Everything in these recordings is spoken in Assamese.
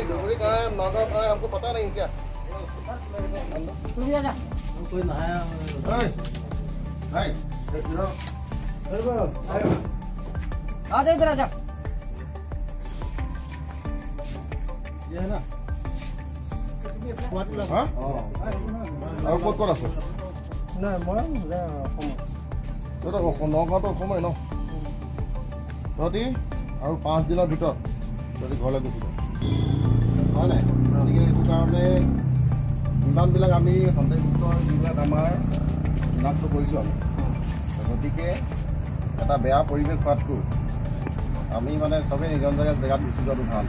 डुगरी का है, नौगांव का है, हमको पता नहीं क्या। कोई नहाया इधर आ जा। ये है ना हाँ और ক'ত ক'ত আছে নাই মই নগাঁৱতো সময় ন তহঁতি আৰু 5 দিনৰ ভিতৰত তহঁতি ঘৰলৈ গুচি যাওঁ হয় নাই গতিকে সেইটো কাৰণে ইমানবিলাক আমি সন্দেহযুক্ত যিবিলাক আমাৰ চিনাক্ত কৰিছোঁ আমি গতিকে এটা বেয়া পৰিৱেশ হোৱাতকৈ আমি মানে চবেই নিজৰ জেগাত গুচি যোৱাটো ভাল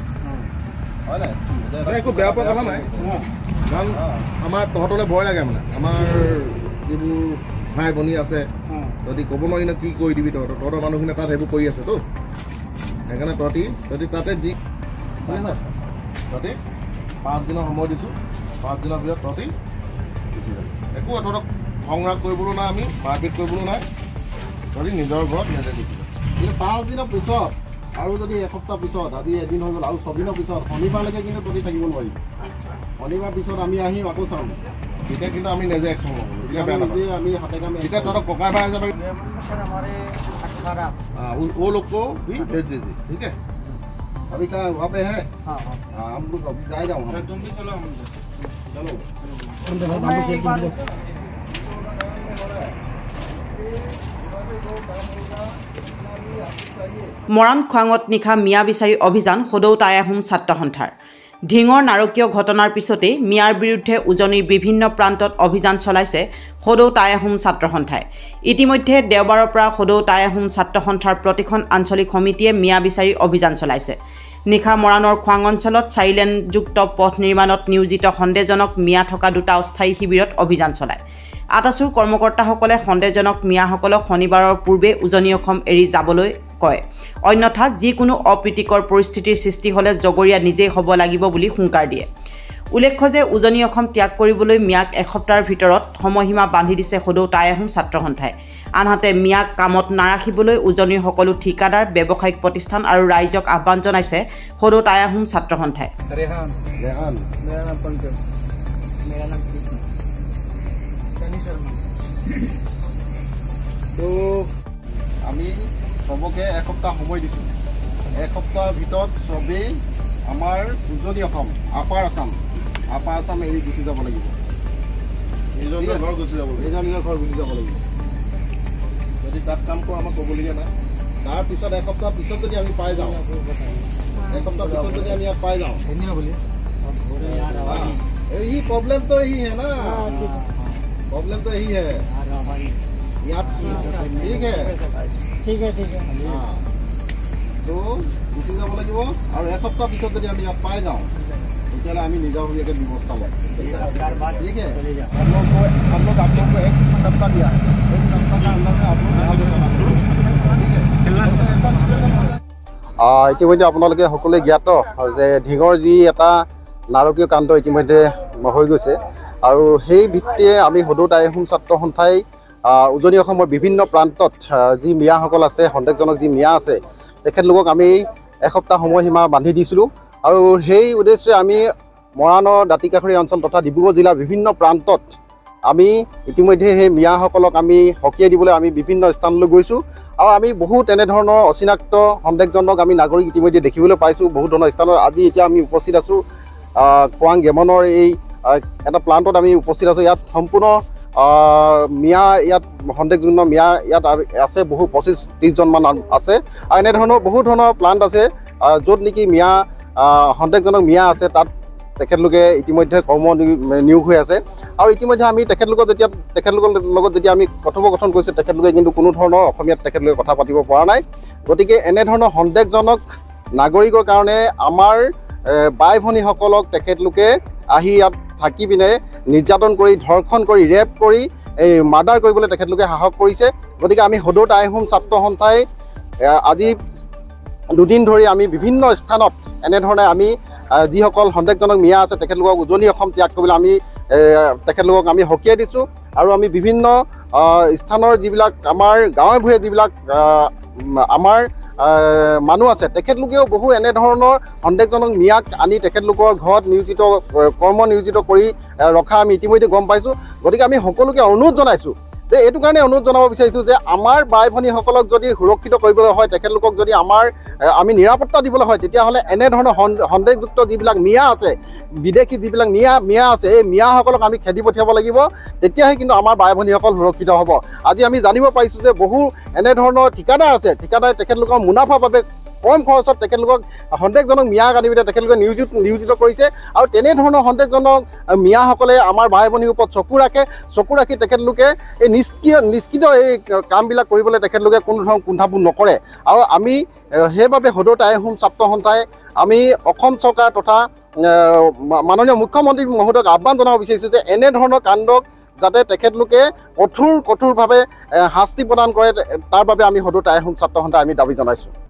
হয় নাই একো বেয়া পোৱা কথা নাই কাৰণ আমাৰ তহঁতলৈ ভয় লাগে মানে আমাৰ যিবোৰ ভাই ভনী আছে তহঁতি ক'ব নোৱাৰি ন কি কৰি দিবি তহঁতৰ মানুহখিনিয়ে তাত সেইবোৰ কৰি আছেতো সেইকাৰণে তহঁতি তাতে যি তহঁতি 5 দিনৰ সময় দিছোঁ 5 দিনৰ ভিতৰত তহঁতি একো তহঁতক সংগ্ৰাম কৰিবলৈ নাই আমি মাৰপিট কৰিবলৈ নাই তহঁতি নিজৰ ঘৰত নিজে গুচি যাওঁ কিন্তু 5 দিনৰ পিছত আৰু যদি এসপ্তাহ পিছত আজি এদিন হৈ গ'ল আৰু 6 দিনৰ পিছত শনিবাৰলৈকে কিন্তু তহঁতি থাকিব নোৱাৰিবি শনিবাৰ পিছত আমি আহিম আকৌ চাম তেতিয়া কিন্তু আমি নিজে একশ্যন ল'ব আমি হাতে কামে এতিয়া তহঁতক ককাই ভাই হিচাপে हमारे 18 वो लोग को भी भेज दीजिए ठीक है अभी क्या वहाँ पे है हाँ हम लोग अभी जाएगा वहाँ तुम भी चलो हम चलो মৰাণ খোৱাঙত নিশা মিয়া বিচাৰি অভিযান সদৌ টাই আহোম ছাত্ৰ সন্থাৰ ঢিঙৰ নাৰকীয় ঘটনাৰ পিছতেই মিয়াৰ বিৰুদ্ধে উজনিৰ বিভিন্ন প্ৰান্তত অভিযান চলাইছে সদৌ টাই আহোম ছাত্ৰ সন্থাই ইতিমধ্যে দেওবাৰৰ পৰা সদৌ টাই আহোম ছাত্ৰ সন্থাৰ প্ৰতিখন আঞ্চলিক সমিতিয়ে মিয়া বিচাৰি অভিযান চলাইছে নিশা মৰাণৰ খোৱাং অঞ্চলত 4 লেনযুক্ত পথ নিৰ্মাণত নিয়োজিত সন্দেহজনক মিয়া থকা দুটা অস্থায়ী শিবিৰত অভিযান চলায় আটাচুৰ কৰ্মকৰ্তাসকলে সন্দেহজনক মিয়াসকলক শনিবাৰৰ পূৰ্বে উজনি অসম এৰি যাবলৈ কয় অন্যথা যিকোনো অপ্ৰীতিকৰ পৰিস্থিতিৰ সৃষ্টি হ'লে জগৰীয়া নিজেই হ'ব লাগিব বুলি হুংকাৰ দিয়ে উল্লেখ্য যে উজনি অসম ত্যাগ কৰিবলৈ মিয়াক এসপ্তাহৰ ভিতৰত সময়সীমা বান্ধি দিছে সদৌ টাই আহোম ছাত্ৰ সন্থাই আনহাতে মিয়াক কামত নাৰাখিবলৈ উজনিৰ সকলো ঠিকাদাৰ ব্যৱসায়িক প্ৰতিষ্ঠান আৰু ৰাইজক আহ্বান জনাইছে সদৌ টাই আহোম ছাত্ৰ সন্থাই रेहान मेरा नाम पंकज मेरा नाम कृष्ण सनी शर्मा তো আমি সবকে এসপ্তাহ সময় দিছোঁ এসপ্তাহৰ ভিতৰত চবেই আমাৰ উজনি অসম আপাৰ আছাম এৰি গুচি যাব লাগিব নিজৰ ঘৰ গুচি যাব লাগিব যদি তাত কাম কৰোঁ আমাক ক'বলগীয়া নাই তাৰপিছত এসপ্তাহ পিছত যদি আমি পাই যাওঁ এসপ্তাহ পিছত যদি আমি ইয়াত পাই যাওঁ यही प्रॉब्लम तो यही है ना प्रॉब्लम तो यही है याद ठीक है हाँ तो गुसि যাব লাগিব আৰু এসপ্তাহ পিছত যদি আমি ইয়াত পাই যাওঁ তেতিয়াহ'লে আমি নিজাববীয়াকৈ ব্যৱস্থা ল'ম ঠিক है हम लोग आप लोग को एक सप्ताह दिया है एक सप्ताह का अंदर में आप लोग ইতিমধ্যে আপোনালোকে সকলোৱে জ্ঞাত যে ঢিঙৰ যি এটা নাৰকীয় কাণ্ড ইতিমধ্যে হৈ গৈছে আৰু সেই ভিত্তিয়ে আমি সদৌ টাই আহোম ছাত্ৰ সন্থাই উজনি অসমৰ বিভিন্ন প্ৰান্তত যি মিয়াসকল আছে সন্দেহজনক যি মিয়া আছে তেখেতলোকক আমি এসপ্তাহ সময়সীমা বান্ধি দিছিলোঁ আৰু সেই উদ্দেশ্যে আমি মৰাণৰ দাঁতিকাষৰীয়া অঞ্চল তথা ডিব্ৰুগড় জিলাৰ বিভিন্ন প্ৰান্তত আমি ইতিমধ্যে সেই মিয়াসকলক আমি হকিয়াই দিবলৈ আমি বিভিন্ন স্থানলৈ গৈছোঁ আৰু আমি বহু তেনেধৰণৰ অচিনাক্ত সন্দেহজনক আমি নাগৰিক ইতিমধ্যে দেখিবলৈ পাইছোঁ বহু ধৰণৰ স্থানত আজি এতিয়া আমি উপস্থিত আছোঁ খোৱাং গেমনৰ এই এটা প্লাণ্টত আমি উপস্থিত আছোঁ ইয়াত সম্পূৰ্ণ মিয়া ইয়াত সন্দেহযুক্ত মিয়া ইয়াত আছে বহু 25-30জন মান আছে আৰু এনেধৰণৰ বহু ধৰণৰ প্লাণ্ট আছে য'ত নেকি মিয়া সন্দেহজনক মিয়া আছে তাত তেখেতলোকে ইতিমধ্যে কৰ্ম নিয়োগ হৈ আছে আৰু ইতিমধ্যে আমি তেখেতলোকৰ লগত যেতিয়া আমি কথোপকথন কৰিছোঁ তেখেতলোকে কিন্তু কোনো ধৰণৰ অসমীয়াত তেখেতলোকে কথা পাতিব পৰা নাই গতিকে এনেধৰণৰ সন্দেহজনক নাগৰিকৰ কাৰণে আমাৰ বাই ভনীসকলক তেখেতলোকে আহি ইয়াত থাকি পিনে নিৰ্যাতন কৰি ধৰ্ষণ কৰি ৰেপ কৰি এই মাৰ্ডাৰ কৰিবলৈ তেখেতলোকে সাহস কৰিছে গতিকে আমি সদৌ টাই আহোম ছাত্ৰ সন্থাই আজি দুদিন ধৰি আমি বিভিন্ন স্থানত এনেধৰণে আমি যিসকল সন্দেহজনক মিয়া আছে তেখেতলোকক উজনি অসম ত্যাগ কৰিবলৈ আমি তেখেতলোকক আমি হকিয়াই দিছোঁ আৰু আমি বিভিন্ন স্থানৰ যিবিলাক আমাৰ গাঁৱে ভূঞে যিবিলাক আমাৰ মানুহ আছে তেখেতলোকেও বহু এনেধৰণৰ সন্দেহজনক মিয়াক আনি তেখেতলোকৰ ঘৰত নিয়োজিত কৰি ৰখা আমি ইতিমধ্যে গম পাইছোঁ। গতিকে আমি সকলোকে অনুৰোধ জনাইছোঁ যে এইটো কাৰণে অনুৰোধ জনাব বিচাৰিছোঁ যে আমাৰ বাই ভনীসকলক যদি সুৰক্ষিত কৰিবলৈ হয়, তেখেতলোকক যদি আমি নিৰাপত্তা দিবলৈ হয়, তেতিয়াহ'লে এনেধৰণৰ সন্দেহযুক্ত যিবিলাক মিয়া আছে, বিদেশী যিবিলাক মিয়া আছে, এই মিয়াসকলক আমি খেদি পঠিয়াব লাগিব। তেতিয়াহে কিন্তু আমাৰ বাই ভনীসকল সুৰক্ষিত হ'ব। আজি আমি জানিব পাৰিছোঁ যে বহু এনেধৰণৰ ঠিকাদাৰ আছে, ঠিকাদাৰে তেখেতলোকৰ মুনাফাৰ বাবে কম খৰচত তেখেতলোকক সন্দেহজনক মিয়াক আনি পিনে তেখেতলোকে নিয়োজিত কৰিছে। আৰু তেনেধৰণৰ সন্দেহজনক মিয়াসকলে আমাৰ ভাই ভনীৰ ওপৰত চকু ৰাখি তেখেতলোকে এই নিষ্ক্ৰিয় এই কামবিলাক কৰিবলৈ তেখেতলোকে কোনো ধৰণৰ কুণ্ঠাবোধ নকৰে। আৰু আমি সেইবাবে সদৌ টাই আহোম ছাত্ৰ সন্থাই আমি অসম চৰকাৰ তথা মাননীয় মুখ্যমন্ত্ৰী মহোদয়ক আহ্বান জনাব বিচাৰিছোঁ যে এনেধৰণৰ কাণ্ডক যাতে তেখেতলোকে কঠোৰভাৱে শাস্তি প্ৰদান কৰে, তাৰ বাবে আমি সদৌ টাই আহোম ছাত্ৰ সন্থাই আমি দাবী জনাইছোঁ।